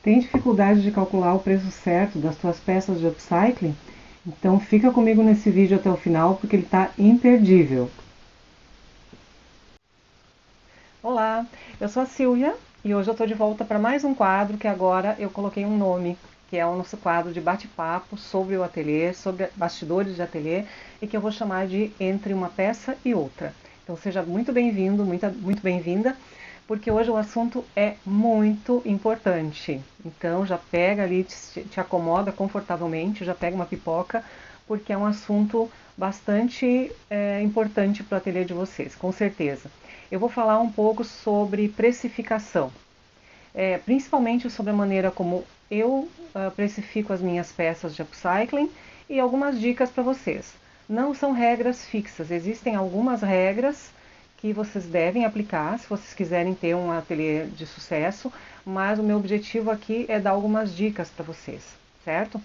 Tem dificuldade de calcular o preço certo das tuas peças de upcycling? Então fica comigo nesse vídeo até o final porque ele está imperdível. Olá, eu sou a Silvia e hoje eu estou de volta para mais um quadro que agora eu coloquei um nome, que é o nosso quadro de bate-papo sobre o ateliê, sobre bastidores de ateliê e que eu vou chamar de Entre uma Peça e Outra. Então seja muito bem-vindo, muito bem-vinda, porque hoje o assunto é muito importante. Então já pega ali, te acomoda confortavelmente, já pega uma pipoca, porque é um assunto bastante importante para o ateliê de vocês, com certeza. Eu vou falar um pouco sobre precificação, principalmente sobre a maneira como eu precifico as minhas peças de upcycling e algumas dicas para vocês. Não são regras fixas, existem algumas regras que vocês devem aplicar se vocês quiserem ter um ateliê de sucesso, mas o meu objetivo aqui é dar algumas dicas para vocês, certo?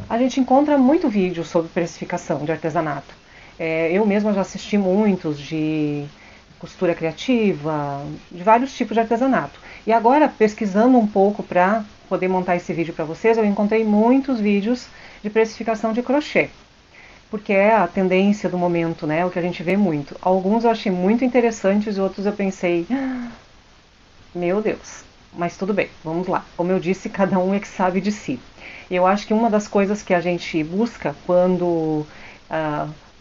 A gente encontra muito vídeo sobre precificação de artesanato. Eu mesma já assisti muitos de costura criativa, de vários tipos de artesanato. E agora, pesquisando um pouco para poder montar esse vídeo para vocês, eu encontrei muitos vídeos de precificação de crochê, porque é a tendência do momento, né? O que a gente vê muito. Alguns eu achei muito interessantes, outros eu pensei, meu Deus, mas tudo bem, vamos lá. Como eu disse, cada um é que sabe de si. Eu acho que uma das coisas que a gente busca quando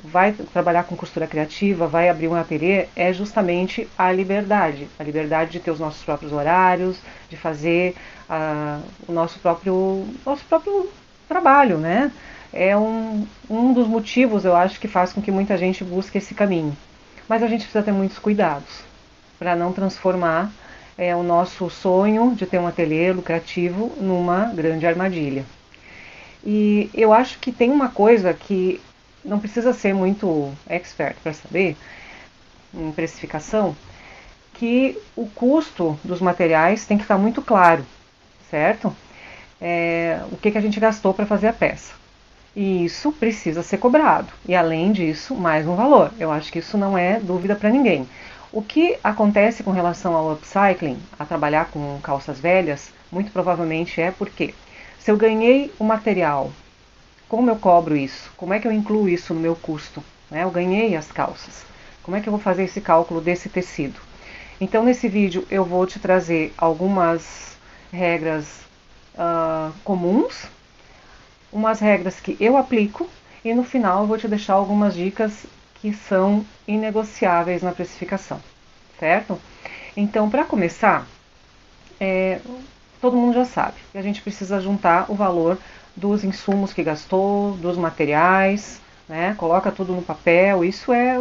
vai trabalhar com costura criativa, vai abrir um ateliê, é justamente a liberdade de ter os nossos próprios horários, de fazer o nosso próprio trabalho, né? É um dos motivos, eu acho, que faz com que muita gente busque esse caminho. Mas a gente precisa ter muitos cuidados para não transformar o nosso sonho de ter um ateliê lucrativo numa grande armadilha. E eu acho que tem uma coisa que não precisa ser muito expert para saber, em precificação, que o custo dos materiais tem que estar muito claro, certo? O que a gente gastou para fazer a peça. E isso precisa ser cobrado. E além disso, mais um valor. Eu acho que isso não é dúvida para ninguém. O que acontece com relação ao upcycling, a trabalhar com calças velhas, muito provavelmente é porque se eu ganhei o material, como eu cobro isso? Como é que eu incluo isso no meu custo? Eu ganhei as calças. Como é que eu vou fazer esse cálculo desse tecido? Então nesse vídeo eu vou te trazer algumas regras comuns, umas regras que eu aplico e no final eu vou te deixar algumas dicas que são inegociáveis na precificação, certo? Então, para começar, todo mundo já sabe que a gente precisa juntar o valor dos insumos que gastou, dos materiais, né? Coloca tudo no papel, isso é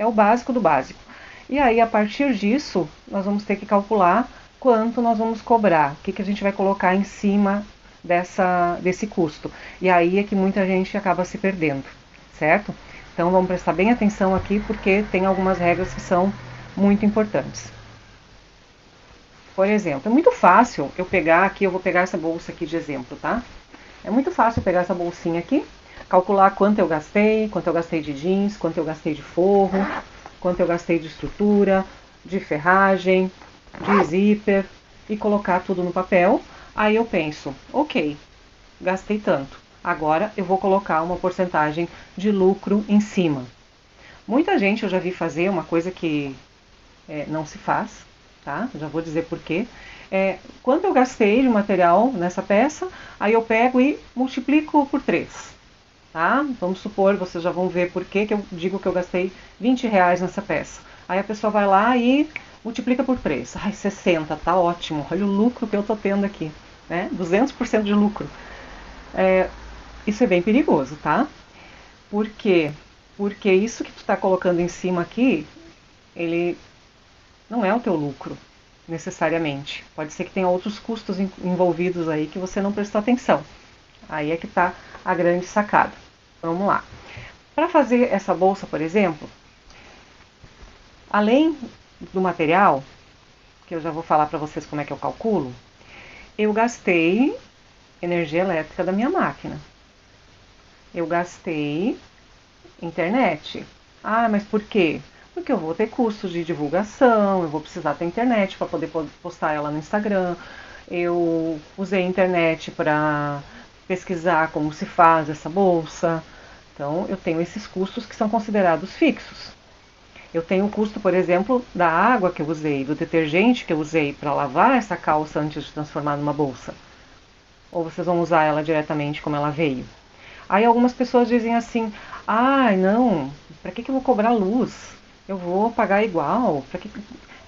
o básico do básico. E aí, a partir disso, nós vamos ter que calcular quanto nós vamos cobrar, o que a gente vai colocar em cima desse custo. E aí é que muita gente acaba se perdendo, certo? Então vamos prestar bem atenção aqui porque tem algumas regras que são muito importantes. Por exemplo, é muito fácil eu pegar aqui, eu vou pegar essa bolsa aqui de exemplo, tá? É muito fácil pegar essa bolsinha aqui, calcular quanto eu gastei de jeans, quanto eu gastei de forro, quanto eu gastei de estrutura, de ferragem, de zíper e colocar tudo no papel. Aí eu penso, ok, gastei tanto, agora eu vou colocar uma porcentagem de lucro em cima. Muita gente eu já vi fazer uma coisa que não se faz, tá? Já vou dizer por quê. Quanto eu gastei de material nessa peça, aí eu pego e multiplico por 3. Tá? Vamos supor, vocês já vão ver por que eu digo que eu gastei R$ 20 nessa peça. Aí a pessoa vai lá e multiplica por 3. Ai, 60, tá ótimo. Olha o lucro que eu tô tendo aqui, né? 200% de lucro. Isso é bem perigoso, tá? Por quê? Porque isso que tu tá colocando em cima aqui, ele não é o teu lucro, necessariamente. Pode ser que tenha outros custos envolvidos aí que você não prestou atenção. Aí é que tá a grande sacada. Vamos lá. Para fazer essa bolsa, por exemplo, além do material, que eu já vou falar para vocês como é que eu calculo, eu gastei energia elétrica da minha máquina. Eu gastei internet. Ah, mas por quê? Porque eu vou ter custos de divulgação, eu vou precisar ter internet para poder postar ela no Instagram. Eu usei a internet para pesquisar como se faz essa bolsa. Então, eu tenho esses custos que são considerados fixos. Eu tenho o custo, por exemplo, da água que eu usei, do detergente que eu usei para lavar essa calça antes de transformar numa bolsa. Ou vocês vão usar ela diretamente como ela veio. Aí algumas pessoas dizem assim, não, para que eu vou cobrar luz? Eu vou pagar igual.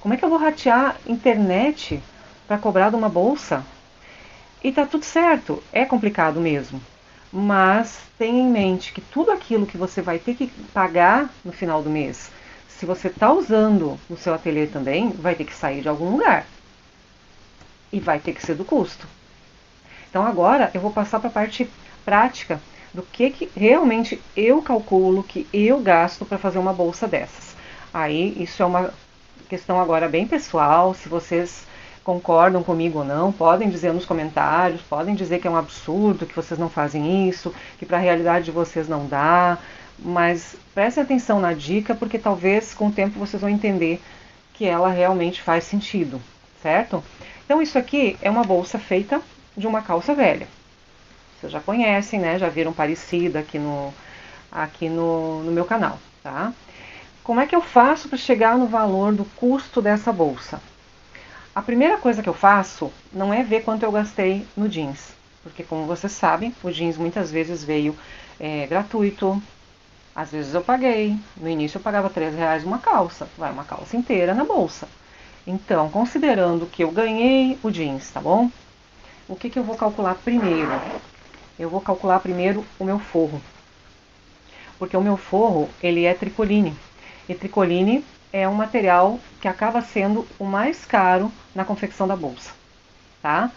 Como é que eu vou ratear internet para cobrar de uma bolsa? E tá tudo certo, é complicado mesmo. Mas tenha em mente que tudo aquilo que você vai ter que pagar no final do mês, se você está usando no seu ateliê também, vai ter que sair de algum lugar. E vai ter que ser do custo. Então agora eu vou passar para a parte prática do que realmente eu calculo, que eu gasto para fazer uma bolsa dessas. Aí isso é uma questão agora bem pessoal, se vocês concordam comigo ou não, podem dizer nos comentários, podem dizer que é um absurdo, que vocês não fazem isso, que para a realidade de vocês não dá, mas prestem atenção na dica, porque talvez com o tempo vocês vão entender que ela realmente faz sentido, certo? Então isso aqui é uma bolsa feita de uma calça velha. Vocês já conhecem, né? Já viram parecida aqui no meu canal, tá? Como é que eu faço para chegar no valor do custo dessa bolsa? A primeira coisa que eu faço não é ver quanto eu gastei no jeans, porque como vocês sabem, o jeans muitas vezes veio gratuito, às vezes eu paguei. No início eu pagava R$3 uma calça, vai uma calça inteira na bolsa. Então, considerando que eu ganhei o jeans, tá bom? O que eu vou calcular primeiro? Eu vou calcular primeiro o meu forro, porque o meu forro ele é tricoline, e tricoline é um material que acaba sendo o mais caro na confecção da bolsa, tá?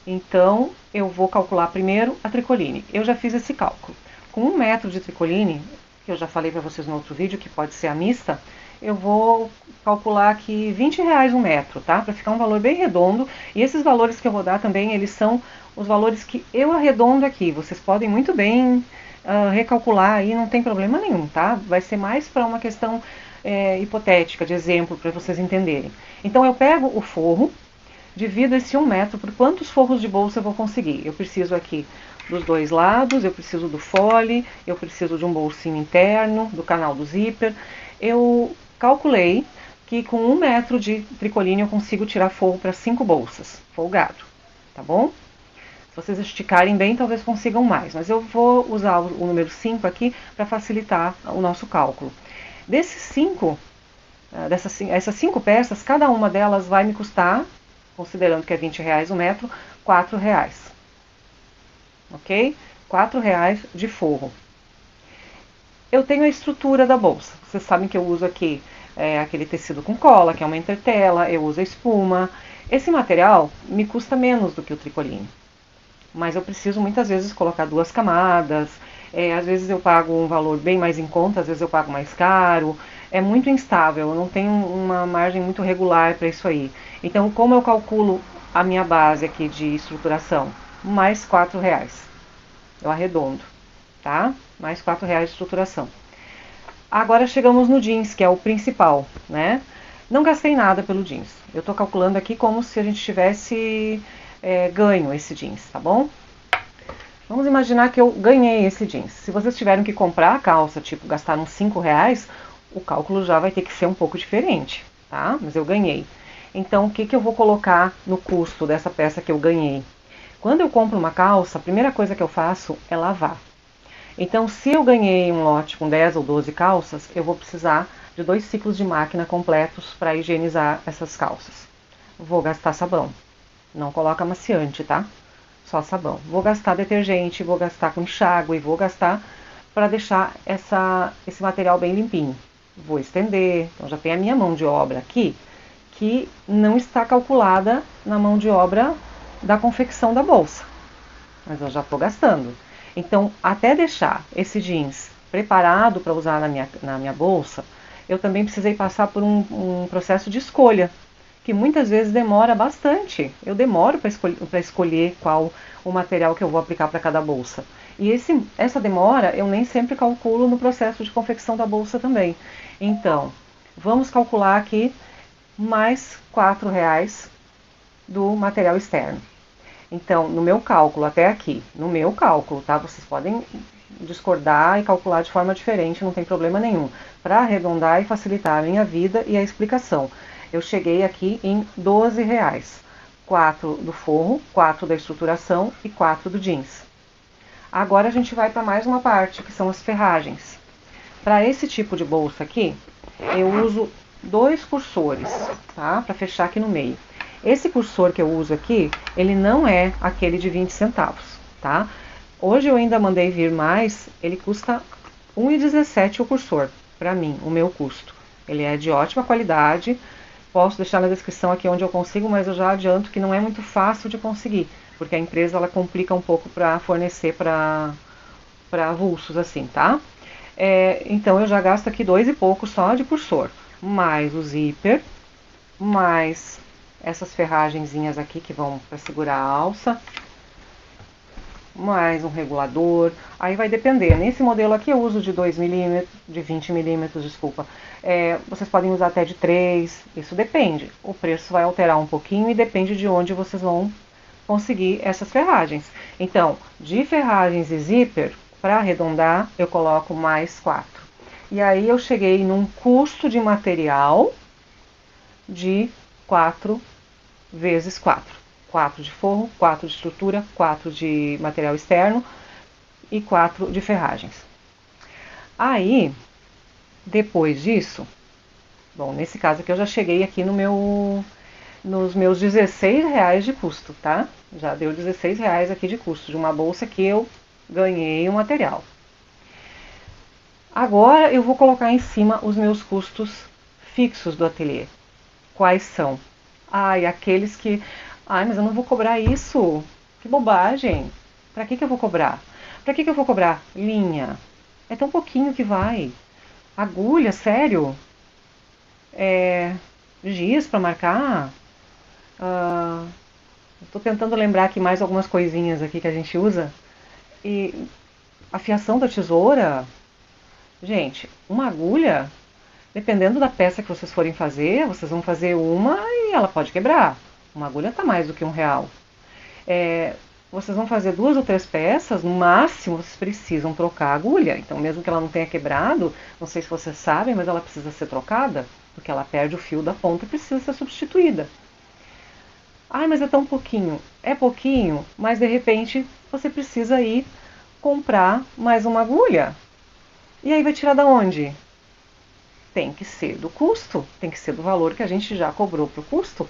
Então eu vou calcular primeiro a tricoline. Eu já fiz esse cálculo. Com 1 metro de tricoline, que eu já falei para vocês no outro vídeo, que pode ser a mista, eu vou calcular aqui R$20 um metro, tá? Para ficar um valor bem redondo. E esses valores que eu vou dar também, eles são os valores que eu arredondo aqui. Vocês podem muito bem recalcular aí, não tem problema nenhum, tá? Vai ser mais para uma questão hipotética, de exemplo, para vocês entenderem. Então eu pego o forro, divido esse 1 metro por quantos forros de bolsa eu vou conseguir. Eu preciso aqui dos dois lados, eu preciso do fole, eu preciso de um bolsinho interno, do canal do zíper. Eu calculei que com 1 metro de tricoline eu consigo tirar forro para 5 bolsas, folgado, tá bom? Se vocês esticarem bem, talvez consigam mais, mas eu vou usar o número 5 aqui para facilitar o nosso cálculo. Desses 5, essas 5 peças, cada uma delas vai me custar, considerando que é R$20 um metro, R$4. Ok? R$4 de forro. Eu tenho a estrutura da bolsa. Vocês sabem que eu uso aqui aquele tecido com cola, que é uma entretela, eu uso a espuma. Esse material me custa menos do que o tricoline, mas eu preciso muitas vezes colocar 2 camadas, às vezes eu pago um valor bem mais em conta, às vezes eu pago mais caro, é muito instável, eu não tenho uma margem muito regular para isso aí. Então, como eu calculo a minha base aqui de estruturação? Mais R$4, eu arredondo, tá? Mais R$4 de estruturação. Agora chegamos no jeans, que é o principal, né? Não gastei nada pelo jeans, eu tô calculando aqui como se a gente tivesse ganho esse jeans, tá bom? Vamos imaginar que eu ganhei esse jeans. Se vocês tiveram que comprar a calça, tipo, gastar uns R$5, o cálculo já vai ter que ser um pouco diferente, tá? Mas eu ganhei. Então, o que eu vou colocar no custo dessa peça que eu ganhei? Quando eu compro uma calça, a primeira coisa que eu faço é lavar. Então, se eu ganhei um lote com 10 ou 12 calças, eu vou precisar de 2 ciclos de máquina completos para higienizar essas calças. Vou gastar sabão. Não coloca amaciante, tá? Só sabão. Vou gastar detergente, vou gastar com enxágue, vou gastar para deixar esse material bem limpinho. Vou estender, então já tem a minha mão de obra aqui, que não está calculada na mão de obra da confecção da bolsa. Mas eu já estou gastando. Então, até deixar esse jeans preparado para usar na minha bolsa, eu também precisei passar por um processo de escolha, que muitas vezes demora bastante. Eu demoro para escolher qual o material que eu vou aplicar para cada bolsa. E essa demora eu nem sempre calculo no processo de confecção da bolsa também. Então, Vamos calcular aqui mais R$ 4 do material externo. Então, no meu cálculo até aqui, no meu cálculo, tá? Vocês podem discordar e calcular de forma diferente, não tem problema nenhum. Para arredondar e facilitar a minha vida e a explicação, eu cheguei aqui em R$ 12. 4 do forro, 4 da estruturação e 4 do jeans. Agora a gente vai para mais uma parte, que são as ferragens. Para esse tipo de bolsa aqui, eu uso 2 cursores, tá? Para fechar aqui no meio. Esse cursor que eu uso aqui, ele não é aquele de 20 centavos, tá? Hoje eu ainda mandei vir mais, ele custa R$ 1,17 o cursor, para mim, o meu custo. Ele é de ótima qualidade, posso deixar na descrição aqui onde eu consigo, mas eu já adianto que não é muito fácil de conseguir, porque a empresa ela complica um pouco para fornecer para avulsos assim, tá? Então eu já gasto aqui 2 e pouco só de cursor, mais o zíper, mais essas ferragenzinhas aqui que vão para segurar a alça, mais um regulador, aí vai depender. Nesse modelo aqui eu uso de 2 milímetros, de 20 milímetros, desculpa. Vocês podem usar até de 3, isso depende. O preço vai alterar um pouquinho e depende de onde vocês vão conseguir essas ferragens. Então, de ferragens e zíper, para arredondar, eu coloco mais 4. E aí eu cheguei num custo de material de 4 vezes 4. 4 de forro, 4 de estrutura, 4 de material externo e 4 de ferragens. Aí, depois disso, bom, nesse caso aqui eu já cheguei aqui nos meus R$ 16 de custo, tá? Já deu R$ 16 aqui de custo de uma bolsa que eu ganhei o material. Agora eu vou colocar em cima os meus custos fixos do ateliê. Quais são? Aqueles que... mas eu não vou cobrar isso. Que bobagem. Pra que eu vou cobrar? Pra que eu vou cobrar? Linha. É tão pouquinho que vai. Agulha, sério? Giz pra marcar? Tô tentando lembrar aqui mais algumas coisinhas aqui que a gente usa. E afiação da tesoura. Gente, uma agulha... Dependendo da peça que vocês forem fazer, vocês vão fazer uma e ela pode quebrar. Uma agulha está mais do que R$ 1. Vocês vão fazer 2 ou 3 peças, no máximo vocês precisam trocar a agulha. Então, mesmo que ela não tenha quebrado, não sei se vocês sabem, mas ela precisa ser trocada, porque ela perde o fio da ponta e precisa ser substituída. Mas é tão pouquinho. É pouquinho, mas de repente você precisa ir comprar mais uma agulha. E aí vai tirar da onde? Tem que ser do custo, tem que ser do valor que a gente já cobrou para o custo.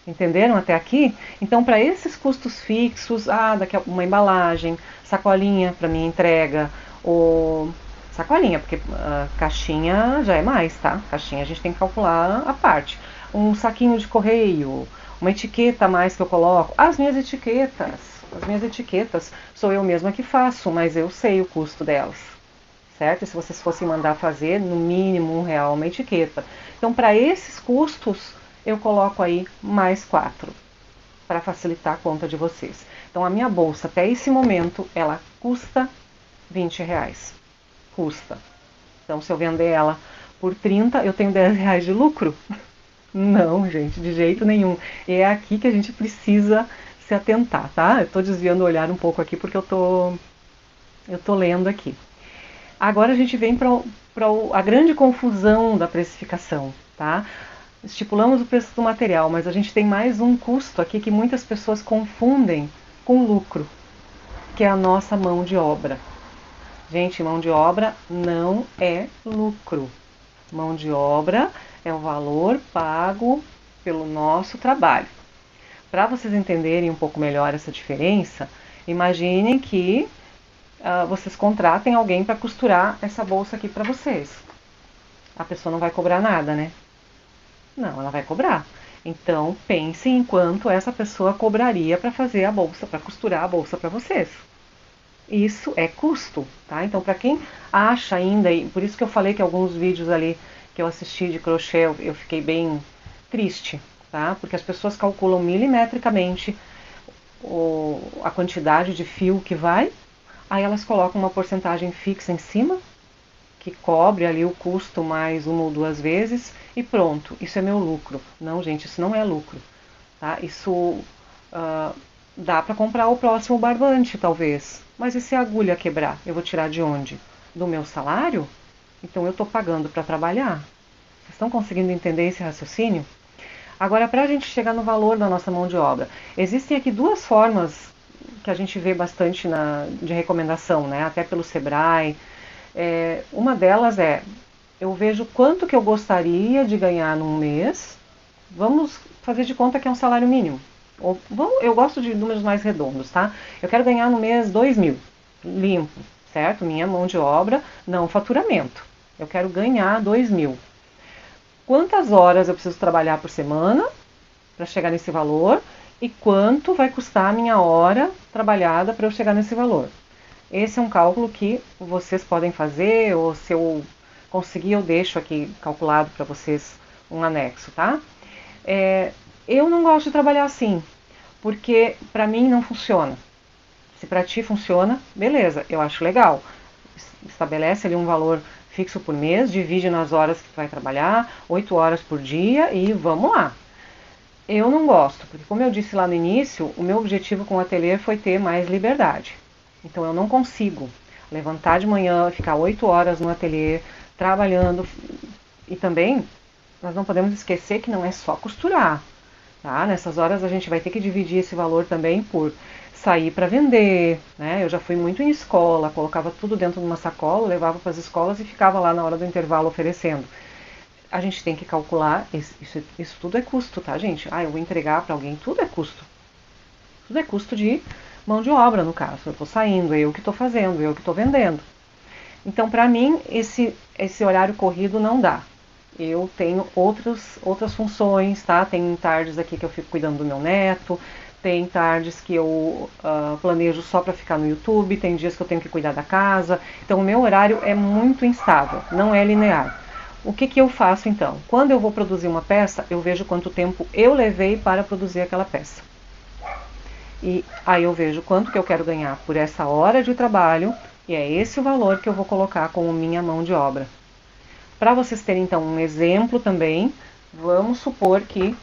Entenderam até aqui? Então, para esses custos fixos, daqui a uma embalagem, sacolinha para minha entrega, ou sacolinha, porque caixinha já é mais, tá? Caixinha a gente tem que calcular a parte. Um saquinho de correio, uma etiqueta a mais que eu coloco. As minhas etiquetas sou eu mesma que faço, mas eu sei o custo delas. Certo? E se vocês fossem mandar fazer, no mínimo R$ 1 uma etiqueta. Então, para esses custos, eu coloco aí mais 4, para facilitar a conta de vocês. Então, a minha bolsa, até esse momento, ela custa R$ 20. Custa. Então, se eu vender ela por 30, eu tenho R$ 10 de lucro? Não, gente, de jeito nenhum. E é aqui que a gente precisa se atentar, tá? Eu estou desviando o olhar um pouco aqui, porque eu tô lendo aqui. Agora a gente vem para a grande confusão da precificação, tá? Estipulamos o preço do material, mas a gente tem mais um custo aqui que muitas pessoas confundem com lucro, que é a nossa mão de obra. Gente, mão de obra não é lucro. Mão de obra é o valor pago pelo nosso trabalho. Para vocês entenderem um pouco melhor essa diferença, imaginem que vocês contratem alguém para costurar essa bolsa aqui para vocês. A pessoa não vai cobrar nada, né? Não, ela vai cobrar. Então, pensem em quanto essa pessoa cobraria para fazer a bolsa, para costurar a bolsa para vocês. Isso é custo, tá? Então, para quem acha ainda, e por isso que eu falei que alguns vídeos ali que eu assisti de crochê, eu fiquei bem triste, tá? Porque as pessoas calculam milimetricamente a quantidade de fio que vai. Aí elas colocam uma porcentagem fixa em cima, que cobre ali o custo mais uma ou duas vezes e pronto, isso é meu lucro. Não, gente, isso não é lucro, tá? Isso dá para comprar o próximo barbante, talvez. Mas e se a agulha quebrar? Eu vou tirar de onde? Do meu salário? Então eu estou pagando para trabalhar. Vocês estão conseguindo entender esse raciocínio? Agora, para a gente chegar no valor da nossa mão de obra, existem aqui duas formas que a gente vê bastante de recomendação, né? Até pelo Sebrae. Uma delas eu vejo quanto que eu gostaria de ganhar num mês. Vamos fazer de conta que é um salário mínimo. Eu gosto de números mais redondos, tá? Eu quero ganhar no mês 2.000, limpo, certo? Minha mão de obra, não faturamento. Eu quero ganhar 2.000. Quantas horas eu preciso trabalhar por semana para chegar nesse valor e quanto vai custar a minha hora trabalhada para eu chegar nesse valor. Esse é um cálculo que vocês podem fazer, ou se eu conseguir eu deixo aqui calculado para vocês um anexo, tá? Eu não gosto de trabalhar assim, porque para mim não funciona. Se para ti funciona, beleza, eu acho legal. Estabelece ali um valor fixo por mês, divide nas horas que tu vai trabalhar, 8 horas por dia e vamos lá. Eu não gosto, porque como eu disse lá no início, o meu objetivo com o ateliê foi ter mais liberdade. Então eu não consigo levantar de manhã, ficar 8 horas no ateliê trabalhando. E também nós não podemos esquecer que não é só costurar. Tá? Nessas horas a gente vai ter que dividir esse valor também por sair para vender, né? Eu já fui muito em escola, colocava tudo dentro de uma sacola, levava para as escolas e ficava lá na hora do intervalo oferecendo. A gente tem que calcular, isso tudo é custo, tá, gente? Eu vou entregar para alguém, tudo é custo. Tudo é custo de mão de obra, no caso. Eu estou saindo, eu que estou fazendo, eu que estou vendendo. Então, para mim, esse horário corrido não dá. Eu tenho outras funções, tá? Tem tardes aqui que eu fico cuidando do meu neto, tem tardes que eu planejo só para ficar no YouTube, tem dias que eu tenho que cuidar da casa. Então, o meu horário é muito instável, não é linear. O que eu faço então? Quando eu vou produzir uma peça, eu vejo quanto tempo eu levei para produzir aquela peça. E aí eu vejo quanto que eu quero ganhar por essa hora de trabalho, e é esse o valor que eu vou colocar como minha mão de obra. Para vocês terem então um exemplo também, vamos supor que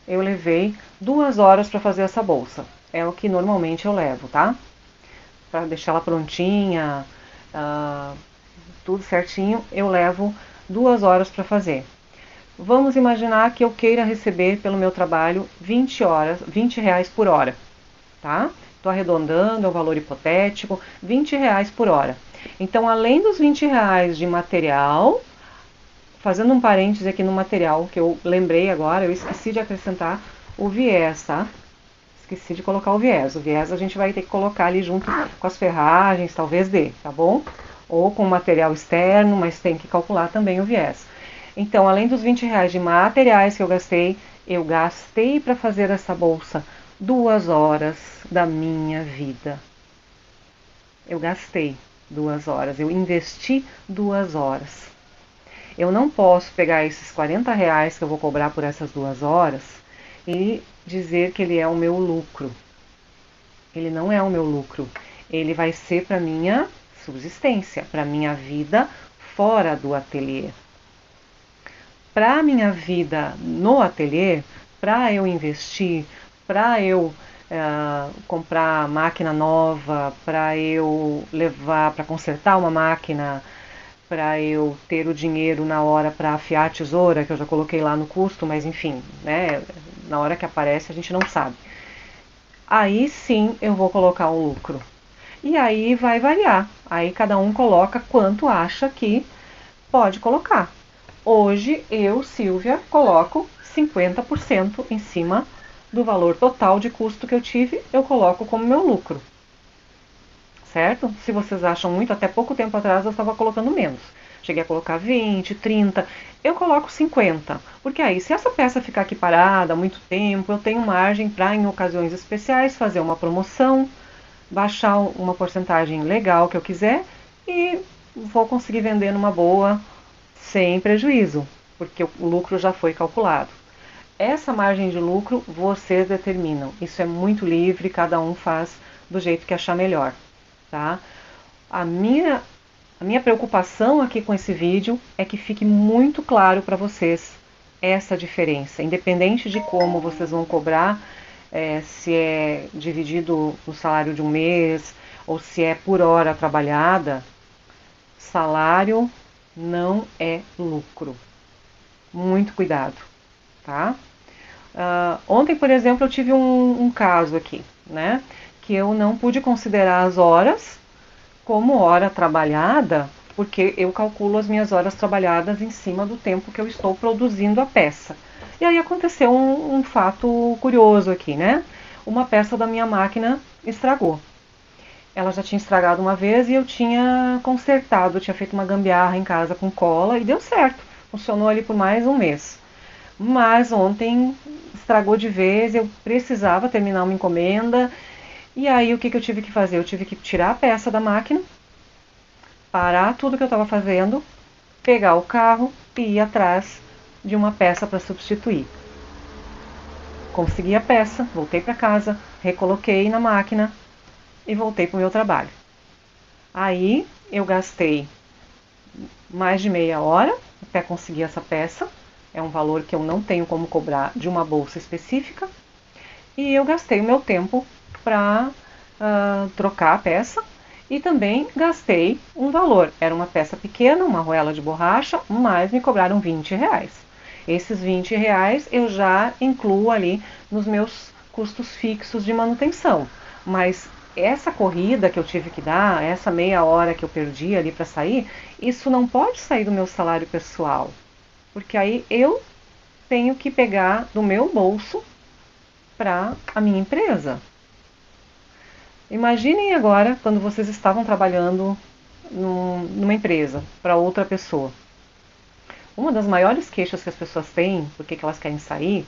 eu levei 2 horas para fazer essa bolsa. É o que normalmente eu levo, tá? Para deixar ela prontinha, tudo certinho, eu levo 2 horas para fazer. Vamos imaginar que eu queira receber pelo meu trabalho 20 reais por hora, tá? Estou arredondando, é um valor hipotético, 20 reais por hora. Então, além dos 20 reais de material, fazendo um parêntese aqui no material que eu lembrei agora, eu esqueci de acrescentar o viés, tá? Esqueci de colocar o viés. O viés a gente vai ter que colocar ali junto com as ferragens, talvez dê, tá bom? Ou com material externo, mas tem que calcular também o viés. Então, além dos 20 reais de materiais que eu gastei para fazer essa bolsa 2 horas da minha vida. Eu gastei 2 horas, eu investi 2 horas. Eu não posso pegar esses 40 reais que eu vou cobrar por essas 2 horas e dizer que ele é o meu lucro. Ele não é o meu lucro. Ele vai ser para minha subsistência, para minha vida fora do ateliê. Para minha vida no ateliê, para eu investir, para eu comprar máquina nova, para eu levar para consertar uma máquina, para eu ter o dinheiro na hora para afiar a tesoura, que eu já coloquei lá no custo, mas enfim, né, na hora que aparece a gente não sabe. Aí sim eu vou colocar um lucro. E aí vai variar. Aí cada um coloca quanto acha que pode colocar. Hoje eu, Silvia, coloco 50% em cima do valor total de custo que eu tive, eu coloco como meu lucro. Certo? Se vocês acham muito, até pouco tempo atrás eu estava colocando menos. Cheguei a colocar 20, 30, eu coloco 50. Porque aí, se essa peça ficar aqui parada há muito tempo, eu tenho margem para, em ocasiões especiais, fazer uma promoção, baixar uma porcentagem legal que eu quiser e vou conseguir vender numa boa, sem prejuízo, porque o lucro já foi calculado. Essa margem de lucro vocês determinam. Isso é muito livre, cada um faz do jeito que achar melhor, tá? A minha A minha preocupação aqui com esse vídeo é que fique muito claro para vocês essa diferença, independente de como vocês vão cobrar, se é dividido no salário de um mês ou se é por hora trabalhada, salário não é lucro. Muito cuidado, tá? Ontem, por exemplo, eu tive um caso aqui, né? Que eu não pude considerar as horas como hora trabalhada, porque eu calculo as minhas horas trabalhadas em cima do tempo que eu estou produzindo a peça. E aí aconteceu um fato curioso aqui, né? Uma peça da minha máquina estragou. Ela já tinha estragado uma vez e eu tinha consertado, eu tinha feito uma gambiarra em casa com cola e deu certo. Funcionou ali por mais um mês. Mas ontem estragou de vez, eu precisava terminar uma encomenda. E aí o que eu tive que fazer? Eu tive que tirar a peça da máquina, parar tudo que eu estava fazendo, pegar o carro e ir atrás de uma peça para substituir. Consegui a peça, voltei para casa, recoloquei na máquina e voltei para o meu trabalho. Aí eu gastei mais de meia hora até conseguir essa peça. É um valor que eu não tenho como cobrar de uma bolsa específica. E eu gastei o meu tempo para trocar a peça e também gastei um valor. Era uma peça pequena, uma arruela de borracha, mas me cobraram R$ 20. Esses R$ 20 eu já incluo ali nos meus custos fixos de manutenção. Mas essa corrida que eu tive que dar, essa meia hora que eu perdi ali para sair, isso não pode sair do meu salário pessoal. Porque aí eu tenho que pegar do meu bolso para a minha empresa. Imaginem agora quando vocês estavam trabalhando numa empresa para outra pessoa. Uma das maiores queixas que as pessoas têm, porque elas querem sair,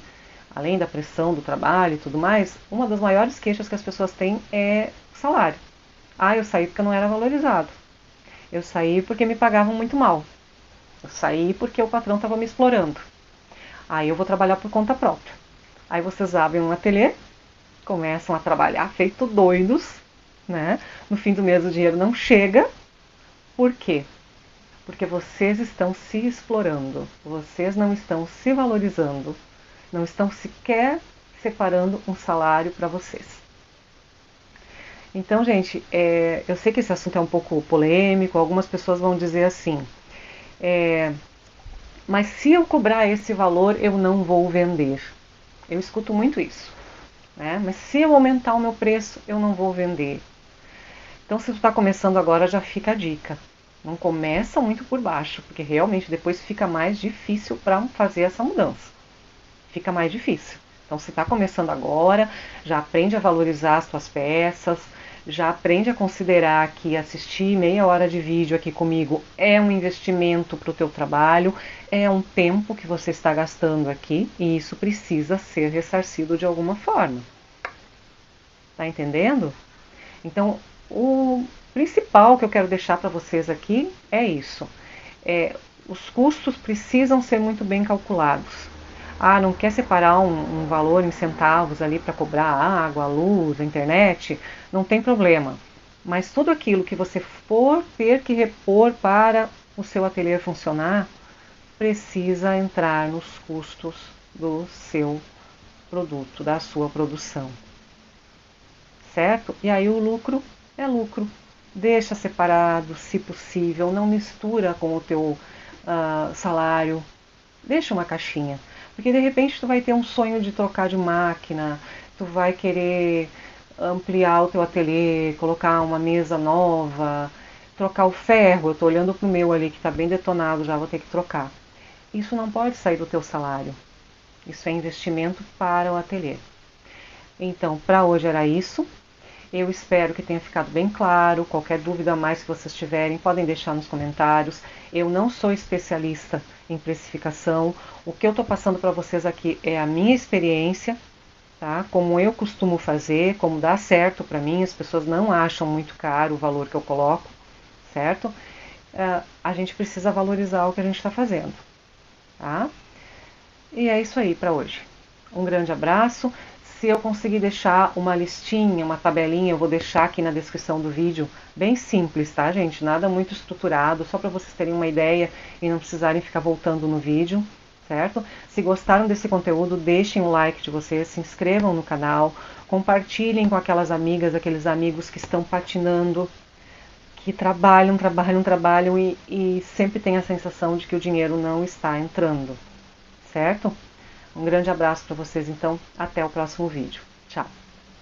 além da pressão do trabalho e tudo mais, uma das maiores queixas que as pessoas têm é salário. Ah, eu saí porque eu não era valorizado. Eu saí porque me pagavam muito mal. Eu saí porque o patrão estava me explorando. Aí eu vou trabalhar por conta própria. Aí vocês abrem um ateliê, começam a trabalhar feito doidos, né? No fim do mês o dinheiro não chega. Por quê? Porque vocês estão se explorando, vocês não estão se valorizando, não estão sequer separando um salário para vocês. Então, gente, eu sei que esse assunto é um pouco polêmico, algumas pessoas vão dizer assim, mas se eu cobrar esse valor, eu não vou vender. Eu escuto muito isso, né? Mas se eu aumentar o meu preço, eu não vou vender. Então, se tu está começando agora, já fica a dica. Não começa muito por baixo, porque realmente depois fica mais difícil para fazer essa mudança. Fica mais difícil. Então, se está começando agora, já aprende a valorizar as tuas peças, já aprende a considerar que assistir meia hora de vídeo aqui comigo é um investimento para o teu trabalho, é um tempo que você está gastando aqui e isso precisa ser ressarcido de alguma forma. Tá entendendo? Então, o principal que eu quero deixar para vocês aqui é isso. Os custos precisam ser muito bem calculados. Ah, não quer separar um valor em centavos ali para cobrar a água, a luz, a internet? Não tem problema. Mas tudo aquilo que você for ter que repor para o seu ateliê funcionar, precisa entrar nos custos do seu produto, da sua produção. Certo? E aí o lucro é lucro. Deixa separado, se possível, não mistura com o teu salário. Deixa uma caixinha. Porque de repente tu vai ter um sonho de trocar de máquina, tu vai querer ampliar o teu ateliê, colocar uma mesa nova, trocar o ferro. Eu estou olhando pro meu ali que está bem detonado, já vou ter que trocar. Isso não pode sair do teu salário. Isso é investimento para o ateliê. Então, para hoje era isso. Eu espero que tenha ficado bem claro. Qualquer dúvida a mais que vocês tiverem, podem deixar nos comentários. Eu não sou especialista em precificação. O que eu estou passando para vocês aqui é a minha experiência, tá? Como eu costumo fazer, como dá certo para mim. As pessoas não acham muito caro o valor que eu coloco, certo? A gente precisa valorizar o que a gente está fazendo, tá? E é isso aí para hoje. Um grande abraço. Se eu conseguir deixar uma listinha, uma tabelinha, eu vou deixar aqui na descrição do vídeo, bem simples, tá, gente? Nada muito estruturado, só para vocês terem uma ideia e não precisarem ficar voltando no vídeo, certo? Se gostaram desse conteúdo, deixem o like de vocês, se inscrevam no canal, compartilhem com aquelas amigas, aqueles amigos que estão patinando, que trabalham e sempre tem a sensação de que o dinheiro não está entrando, certo? Um grande abraço para vocês, então, até o próximo vídeo. Tchau!